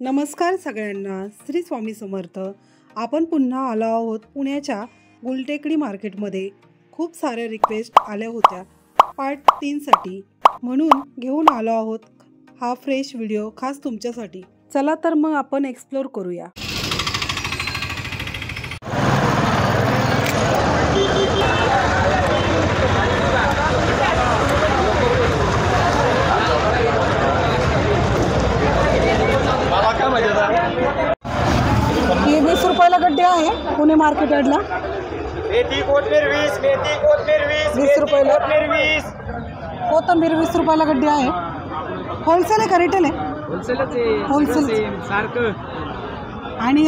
नमस्कार सगळ्यांना, श्री स्वामी समर्थ। आपण पुन्हा आलो आहोत पुण्याच्या गुलटेकडी मार्केटमध्ये। खूप सारे रिक्वेस्ट आल्या होत्या पार्ट 3 साठी, म्हणून घेऊन आलो आहोत हा फ्रेश व्हिडिओ खास तुमच्यासाठी। चला तर मग आपण एक्सप्लोर करूया। ये 20 रुपयाला गड्डे आहे पुणे मार्केट यार्डला। मेथी कोथमीर 20, मेथी कोथमीर 20, 20 रुपयाला कोथमीर 20, कोथिंबीर 20 रुपयाला गड्डे आहे। होलसेल आहे का रिटेल आहे? होलसेल सारखं। आणि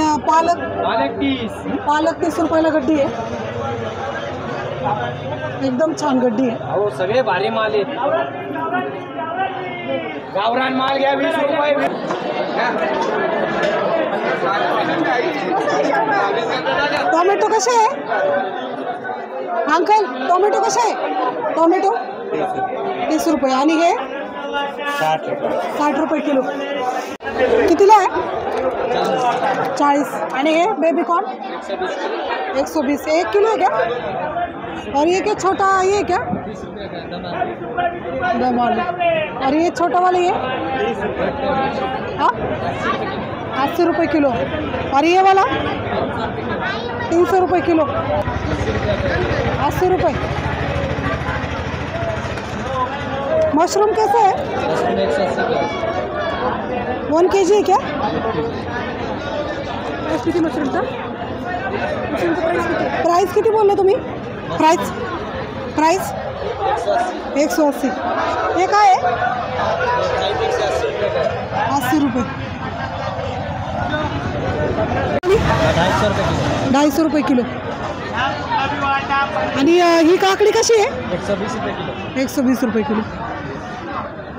पालक 30 रुपयाला गड्डी आहे। एकदम छान गड्डी आहे। हो सगळे भारी माल आहेत। गावरान माल घ्या 20 रुपये। टोमॅटो कसे आहे अंकल? टोमॅटो कसे आहे? टोमॅटो 30 रुपये आणि हे 60 रुपये किलो। कितीला आहे? 40। आणि हे बेबी कॉर्न 120। 1 किलो है क्या? और ये क्या छोटा ये क्या? दम आलू। और ये छोटा वाला ये 80 रुपये किलो। और ये वाला 300 रुपये किलो। 80 रुपये। मशरूम कैसे है? 1 kg है क्या? किती मशरूमचा? प्राइस किती बोलले तुम्ही? प्राइस 180। हे काय आहे? 80 रुपये। 250 रुपये किलो। आणि ही काकडी कशी आहे? 120 रुपये किलो। 120 रुपये किलो।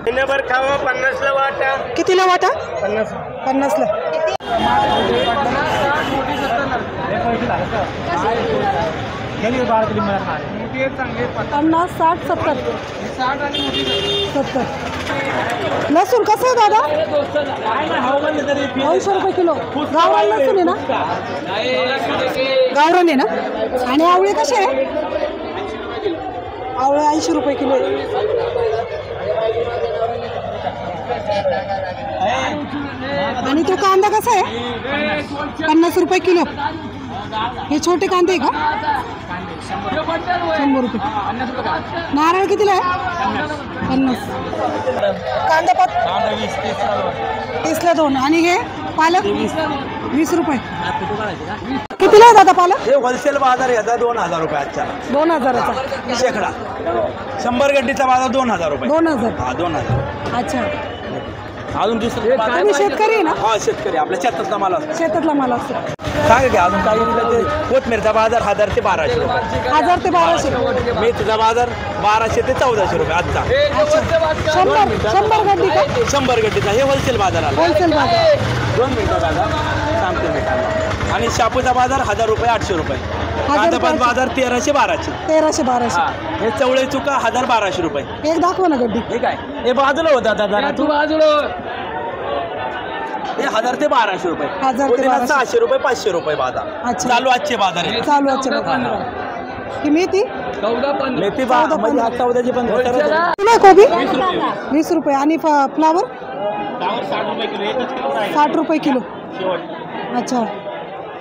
महिनाभर खावा 50 ला वाटा। कितीला वाटा? 50 ला। 50, 60, 70। लसूण कसं आहे दादा? 200 रुपये किलो। गावरान लसूण आहे ना? गावरान आहे ना? आणि आवळे कसे आहे? आवळे 80 रुपये किलो आहे। आणि तो कांदा कसा आहे? 50 रुपये किलो। हे छोटे कांदे आहे का? 100 रुपये। नारळ कितीला आहे? 50। कांदा 30 ला 2। आणि हे पालक 20 रुपये। कितीला आहे दादा पालक? हे होलसेल बाजार याचा 2000 रुपये आजच्या। 2000चा शेकडा। 100 गड्डीचा बाजार 2000 रुपये। 2000। हा 2000। अच्छा। अजून दुसरं तुम्ही शेतकरी आहे ना? हा शेतकरी, आपल्या शेतातला माल असतो। शेतातला माल असतो। काय घ्या अजून काय? कोथमीरचा बाजार 1000 ते 1200 रुपये। 1000 ते 1200। मेथीचा बाजार 1200 ते 1400 रुपये आजचा। 100 गड्डी का? 100 गड्डीचा हे होलसेल बाजार आला। होलसेल बाजार। 2 मिनिटं दादा सांगते मी। आणि शापूचा बाजार 1000 रुपये 800 रुपये। कांदापात बाजार 1300-1200। 1300-1200। हे चवळे चुका 1000-1200 रुपये। एक दाखवा ना गड्डी। हे काय? हे बाजूला होता दादा, तू बाजूला। हे 1000 ते 1200 रुपये। 1000 ते 1200। 600 रुपये 500 रुपये बाजार। अच्छा। चालू आजचे बाजार आहे। चालू आहे। ही मेथी 14-15 मेथी म्हणजे आज 14ची पण कोबी 20 रुपये। आणि फ्लावर 60 रुपये किलो। अच्छा।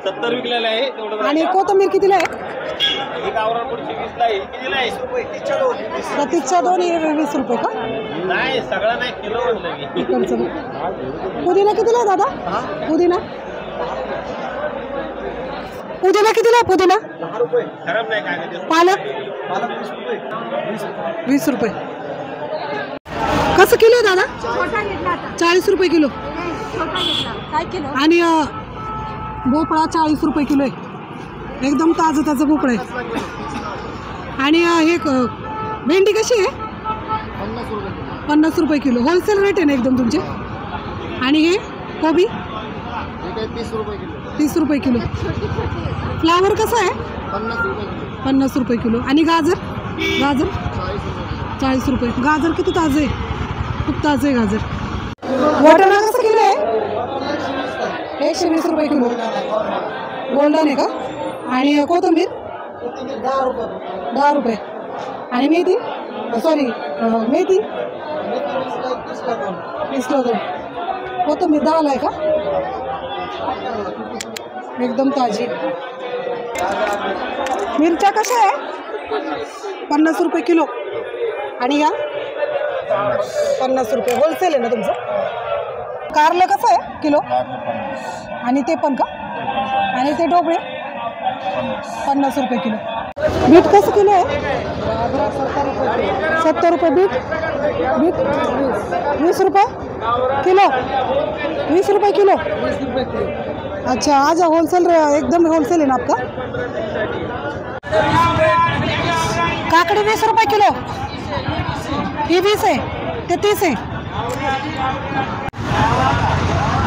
70 विकलेला आहे। आणि कोथिंबीर कितीला आहे? प्रतीक्षा 2 20 रुपये का? नाही सगळं नाही, किलो इकडचं। पुदिना कितीला आहे दादा? पुदिना कितीला आहे? पुदिना खराब नाही काय? पालक 20 रुपये। कसं किलो आहे दादा? 40 रुपये किलो। आणि भोपळा 40 रुपये किलो आहे। एकदम ताजं भोपळा आहे। आणि हे भेंडी कशी आहे? 50 रुपये किलो। होलसेल रेट आहे ना एकदम तुमचे? आणि हे कोबी 30 रुपये किलो। फ्लावर कसं आहे? 50 रुपये किलो। आणि गाजर 40 रुपये। गाजर किती ताजं आहे? खूप ताजं आहे गाजर। वाटाणा कसं किलो आहे? 120 रुपये किलो. गोल्डन आहे का? आणि कोथिंबीर 10 रुपये. आणि मेथी सॉरी मेथी 20ला 2. कोथिंबीर 10ला आहे का? एकदम ताजी. मिरच्या कशा आहे? 50 रुपये किलो. आणि या 50 रुपये. होलसेल आहे ना तुमचं? कारलं कसं आहे किलो? आणि ते पण का? आणि ते डोबळे 50 रुपये किलो. बीट कसं किलो आहे? 70 रुपये. बीट 20 रुपये किलो. 20 रुपये किलो. अच्छा आज होलसेल एकदम होलसेल है ना आपका? काकड़ी 20 रुपये किलो. ये 20 है, ते 30 है.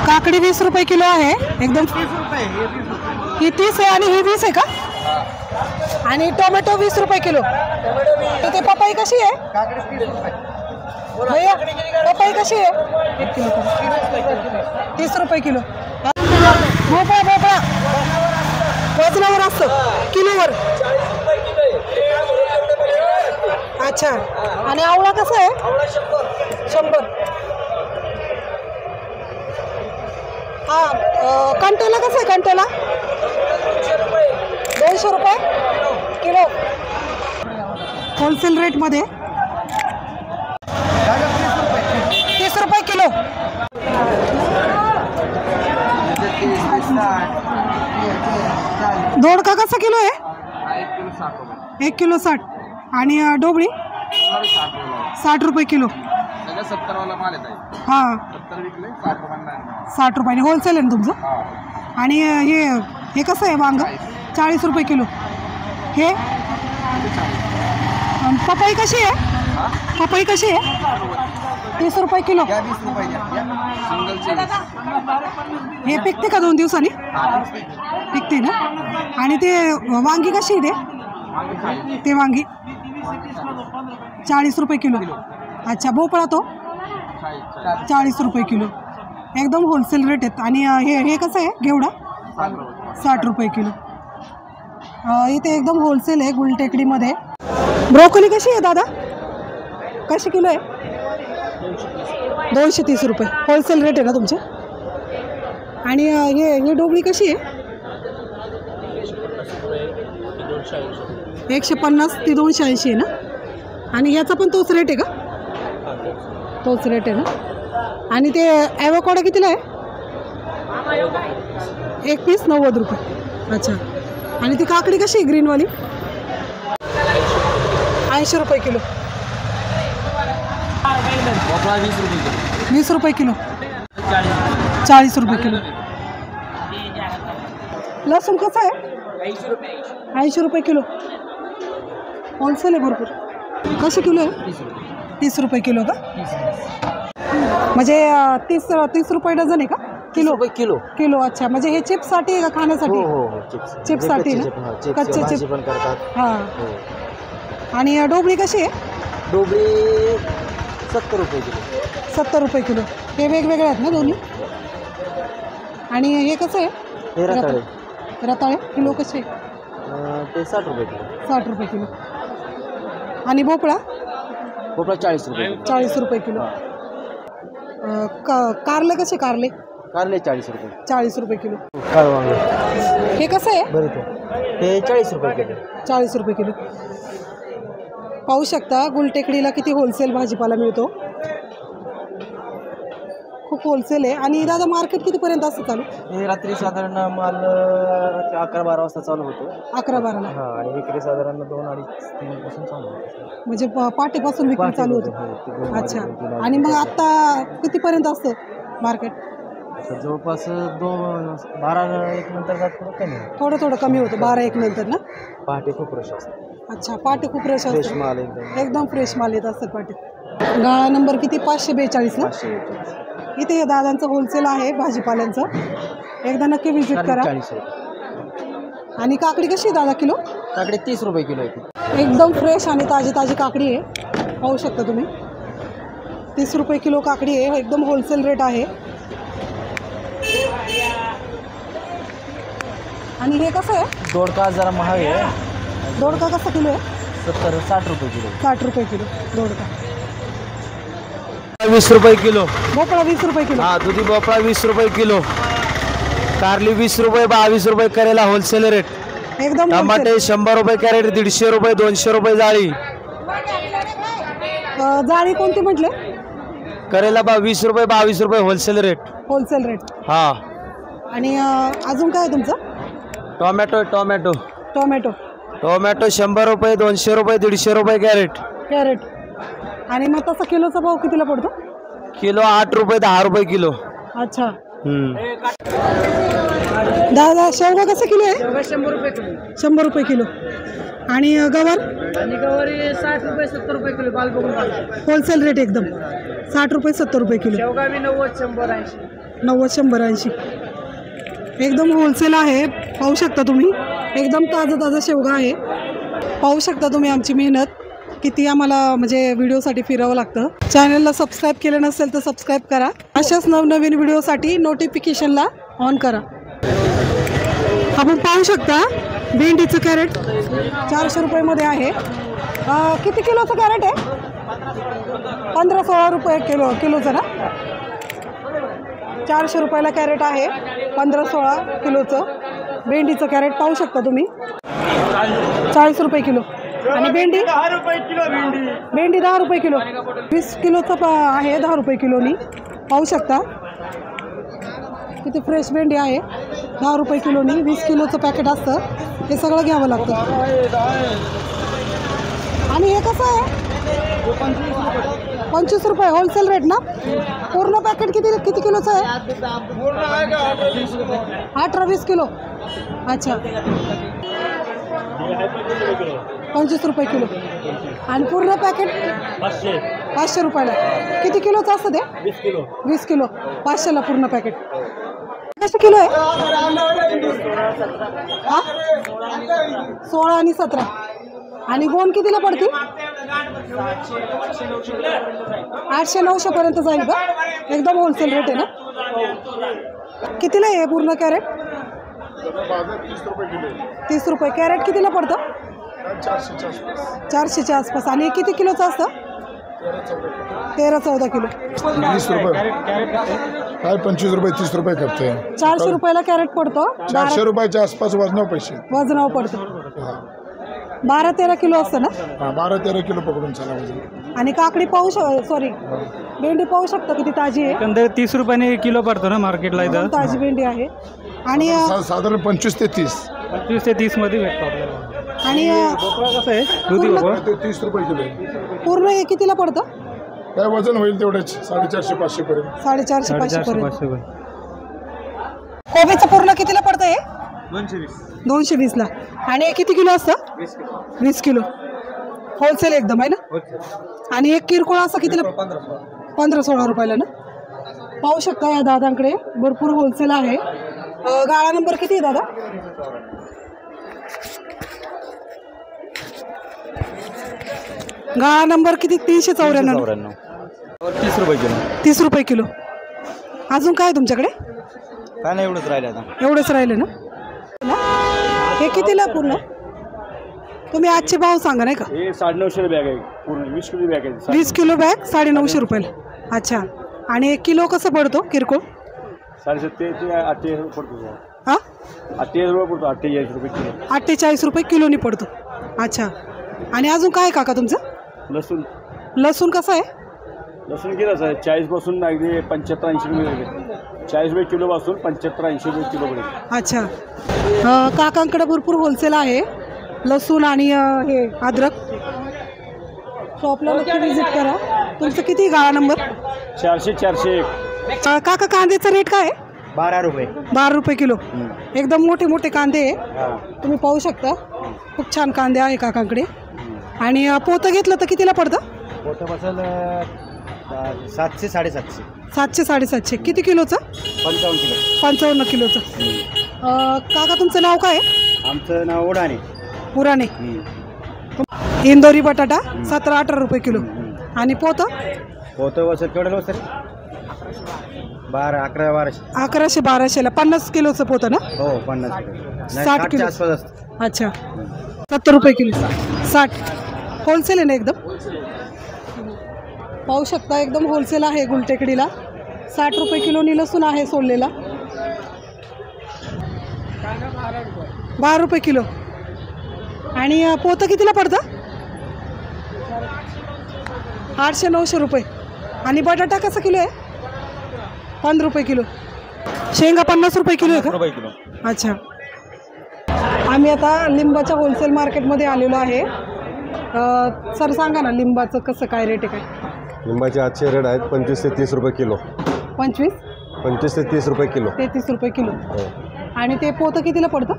काकड़ी 20 रुपये किलो आहे एकदम. ही 30 आहे आणि ही 20 आहे का? आणि टोमॅटो 20 रुपये किलो. ते पपई कशी आहे? भैया पपई कशी आहे? 1 किलो 30 रुपये किलो. भोपळा वजनावर असतं किलोवर. अच्छा. आणि आवळा कसा आहे? 100. हा कंटेला कसं आहे? कंटेला 200 रुपये किलो. होलसेल रेटमध्ये 30 रुपये किलो. दोडका कसा किलो आहे? 1 किलो 60. आणि डोबळी 60 रुपये किलो. हां 60 रुपये. होलसेल आहे ना तुमचं? आणि हे कसं आहे वांग? 40 रुपये किलो. हे पपई कशी आहे? पपई कशी आहे? 30 रुपये किलो. हे पिकते का 2 दिवसांनी? पिकते ना. आणि ते वांगी कशी आहे? ते वांगी 40 रुपये किलो. अच्छा. भोपळा तो 40 रुपये किलो. एकदम होलसेल रेट आहेत. आणि हे कसं आहे घेवडा? 60 रुपये किलो. इथे एकदम होलसेल आहे गुलटेकडीमध्ये. ब्रोकोली कशी आहे दादा? कशी किलो आहे? 230 रुपये. होलसेल रेट आहे ना तुमचे? आणि हे डोबळी कशी आहे? 150 ते 280 आहे ना. आणि ह्याचा पण तोच रेट आहे का? तोच रेट आहे ना. आणि ते ॲवोकाडो कितीला आहे? 1 पीस 90 रुपये. अच्छा. आणि ती काकडी कशी आहे ग्रीनवाली? 80 रुपये किलो. 20 रुपये किलो. 40 रुपये किलो. लसूण कसं आहे? 80 रुपये किलो. होलसेल आहे भरपूर. कसं किलो आहे? 30 रुपये किलो का? म्हणजे 30 रुपये डझन आहे का? Kilo kilo. किलो. अच्छा. म्हणजे हे चिप्ससाठी आहे का खाण्यासाठी? चिप्ससाठी ना. कच्चे चिप्स पण करतात. हां. आणि डोबळी कशी आहे? डोबळी 70 रुपये किलो. 70 रुपये किलो. हे वेगवेगळे आहेत ना दोन्ही? आणि हे कसं आहे? रताळे. रताळे किलो कसे? ते 60 रुपये किलो. 60 रुपये किलो. आणि भोपळा? भोपळा 40 रुपये. 40 रुपये किलो. कारले कसे? कारले 40 रुपये. 40 रुपये किलो. काळं वांग हे कसं आहे? हे 40 रुपये किलो. 40 रुपये किलो. पाहू शकता गुलटेकडीला किती होलसेल भाजीपाला मिळतो. खूप होलसेल आहे. आणि दादा मार्केट कितीपर्यंत असतं चालू? हे रात्री साधारण माल 11-12 वाजता चालू होतो. 11-12ला. हां. आणि विक्री साधारण 2-2.5-3 पासून चालू होते. म्हणजे पहाटेपासून विक्री चालू होते. अच्छा. आणि मग आत्ता कितीपर्यंत असतं मार्केट? जवळपास 12-1 नंतर थोडं कमी होतं. 12-1 नंतर ना. पहाटे खूप रश असतं. अच्छा. पहाटे खूप रश फ्रेश असतं. माल एकदम फ्रेश माल येत असतात पहाटे. गाळा नंबर किती? 542 ना. इथे हे दादांचं होलसेल आहे भाजीपाल्यांचं. एकदा नक्की व्हिजिट करा. 40 रुपये. आणि काकडी कशी आहे दादा किलो? काकडी 30 रुपये किलो आहे. एकदम फ्रेश आणि ताजी काकडी आहे. पाहू शकता तुम्ही. 30 रुपये किलो काकडी आहे. एकदम होलसेल रेट आहे. आणि हे कसं आहे? दोडका जरा महाग आहे. दोडका कसा किलो आहे? 60 रुपये किलो. 60 रुपये किलो दोडका. 20 रुपये किलो. भोपळा 20 रुपये किलो. हा, दुधी भोपळा 20 रुपये किलो. कारली 20 रुपये, 22 रुपये करेला होलसेल रेट. एकदम टमाटे 100 रुपये कॅरेट, 150 रुपये, 200 रुपये जाळी. जाळी कोणती म्हटले? करेला 20 रुपये, 22 रुपये होलसेल रेट. Wholesale rate. हा. आणि अजून काय आहे तुमचं? Tomato tomato tomato. टोमॅटो 100 रुपये, 200 रुपये, 150 रुपये कॅरेट. कॅरेट. आणि मग तसा किलोचा भाव कितीला पडतो? किलो 8 रुपये, 10 रुपये किलो. अच्छा. दादा शेवगा कसं किलो आहे? 100 रुपये किलो. 100 रुपये किलो. आणि गवार? आणि गवारी 60 रुपये, 70 रुपये किलो. बाल बघून होलसेल रेट एकदम 60 रुपये, 70 रुपये किलो. शेवगा बी 90, 100, 80. 90, 100, 80 एकदम होलसेल आहे. पाहू शकता तुम्ही, एकदम ताजा शेवगा आहे. पाहू शकता तुम्ही आमची मेहनत किती आम्हाला म्हणजे व्हिडिओसाठी फिरावं लागतं. चॅनलला सबस्क्राईब केलं नसेल तर सबस्क्राईब करा. अशाच नवनवीन व्हिडिओसाठी नोटिफिकेशनला ऑन करा. आपण पाहू शकता भेंडीचं कॅरेट 400 रुपयेमध्ये आहे. किती किलोचं कॅरेट आहे? 15-16 रुपये किलोचं ना. 400 रुपयाला कॅरेट आहे. 15-16 किलोचं भेंडीचं कॅरेट पाहू शकता तुम्ही. 40 रुपये किलो. आणि भेंडी 10 रुपये किलो. भेंडी 10 रुपये किलो. 20 किलोचं आहे 10 रुपये किलोनी. पाहू शकता किती फ्रेश भेंडी आहे. 10 रुपये किलोनी 20 किलोचं पॅकेट असतं. हे सगळं घ्यावं लागतं. आणि हे कसं आहे? 25 रुपये होलसेल रेट ना. पूर्ण पॅकेट किती किलोचं आहे? 18-20 किलो. अच्छा. 25 रुपये किलो. आणि पूर्ण पॅकेट 500 रुपयाला. किती किलोचं असतं ते? 20 किलो. 500ला पूर्ण पॅकेट. कसं किलो आहे? 16 आणि 17. आणि गोंद कितीला पडते? 800-900 पर्यंत जाईल का? एकदम होलसेल रेट आहे ना. कितीला आहे पूर्ण कॅरेट? 30 रुपये. कॅरेट कितीला पडतं? 400च्या आसपास. आणि किती किलोचं असतं? 13-14 किलो. 20 रुपये काय 25 रुपये 30 रुपये करते. 400 रुपयाला कॅरेट पडतो. 400 रुपयाच्या आसपास वजनावर पैसे. वजनावर पडतो. 12-13 किलो असतं ना. 12-13 किलो पकडून चला वजन. आणि काकडी पाहू सॉरी भेंडी पाहू शकता किती ताजी आहे. 30 रुपयाने किलो पडतो ना मार्केटला. इथं ताजी भेंडी आहे. आणि साधारण 25 ते 30. 25 ते 30 मध्ये भेटतो आपल्याला. आणि कसं आहे दुधी भोपळा? ते 30 रुपये किलो आहे. पूर्ण हे कितीला पडतं? काय वजन होईल तेवढेच 450-500 पर्यंत. 450-500 पर्यंत. कोबीचं पूर्ण कितीला पडतं हे? 220ला. आणि हे किती किलो असतं? 20 किलो. होलसेल एकदम आहे ना. आणि एक किरकोळ असं कितीला? 15-16 रुपयाला ना. पाहू शकता या दादांकडे भरपूर होलसेल आहे. गाळा नंबर किती आहे दादा? गाळा नंबर किती? 394. 30 रुपये किलो. 30 रुपये किलो. अजून काय तुमच्याकडे? काय नाही, एवढंच राहिले आता. एवढंच राहिले ना. हे कितीला पूर्ण? तुम्ही आजचे भाव सांगा नाही का? हे 950 बॅग आहे पूर्ण. 20 किलो बॅग आहे. 20 किलो बॅग 950 रुपयाला. अच्छा. आणि 1 किलो कसं पडतो किरकोळ? 750 पडतो. हां 48 रुपये पडतो. 48 रुपये किलो. 48 रुपये किलोनी पडतो. अच्छा. आणि अजून काय काका तुमचं? लसूण. लसूण कसं आहे? लसूण किलोच आहे 40 पासून अगदी 75-80 रुपये. 40 रुपये किलो पासून 75-80 रुपये किलो पडेल. अच्छा. काकांकडे भरपूर होलसेल आहे लसूण आणि हे अद्रक. शॉपला नक्की व्हिजिट करा. तुमचं किती गाळा नंबर? 400-401. काका कांद्याचा रेट काय आहे? 12 रुपये. 12 रुपये किलो. एकदम मोठे मोठे कांदे आहे. तुम्ही पाहू शकता खूप छान कांदे आहे काकांकडे. आणि पोतं घेतलं तर कितीला पडतं? पोतं बसेल 700-750. 700-750. किती किलोचं? 55 किलो. 55 किलोचं. काका तुमचं नाव काय आहे? आमचं नाव उडाणे. पुराणे. इंदोरी बटाटा 17-18 रुपये किलो. आणि पोतं? पोतं बसेल केवढं बसेल? 1100 1200ला 50 किलोचं पोतं ना? हो 50 किलो 60 किलो आसपास असतं. अच्छा 70 रुपये किलो 60 होलसेल आहे ना एकदम? पाहू शकता एकदम होलसेल आहे गुलटेकडीला. 60 रुपये किलोनी लसूण आहे सोललेला. 12 रुपये किलो. आणि पोतं कितीला पडतं? 800-900 रुपये. आणि बटाटा कसा किलो आहे? 15 रुपये किलो. शेंगा 50 रुपये किलो आहे का? किलो. अच्छा. आम्ही आता लिंबाच्या होलसेल मार्केटमध्ये आलेलो आहे. सर सांगा ना लिंबाचं कसं काय रेट आहे काय? लिंबाचे आजचे रेट आहेत 25 ते 30 रुपये किलो. 25 ते 30 रुपये किलो. 33 रुपये किलो. हो. आणि ते पोतं कितीला पडतं?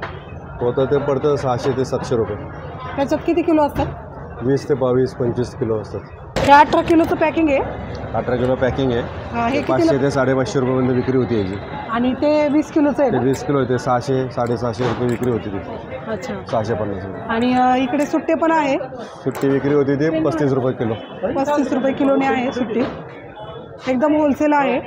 होतं ते पडतं 600 ते 700 रुपये. त्याच्यात किती किलो असतात? 20 ते 22-25 किलो असतात. हे 18 किलोचं पॅकिंग आहे. 18 किलो पॅकिंग आहे. हे 500 कितीला? ते 550 रुपयापर्यंत विक्री होती याची. आणि ते 20 किलोचं आहे ते ना? 20 किलो होते 600-650 रुपये विक्री होती ती. अच्छा. 650 रुपये. आणि इकडे सुट्टे पण आहे. सुट्टी विक्री होती ती 35 रुपये किलो. 35 रुपये किलोने आहे सुट्टी. एकदम होलसेल आहे.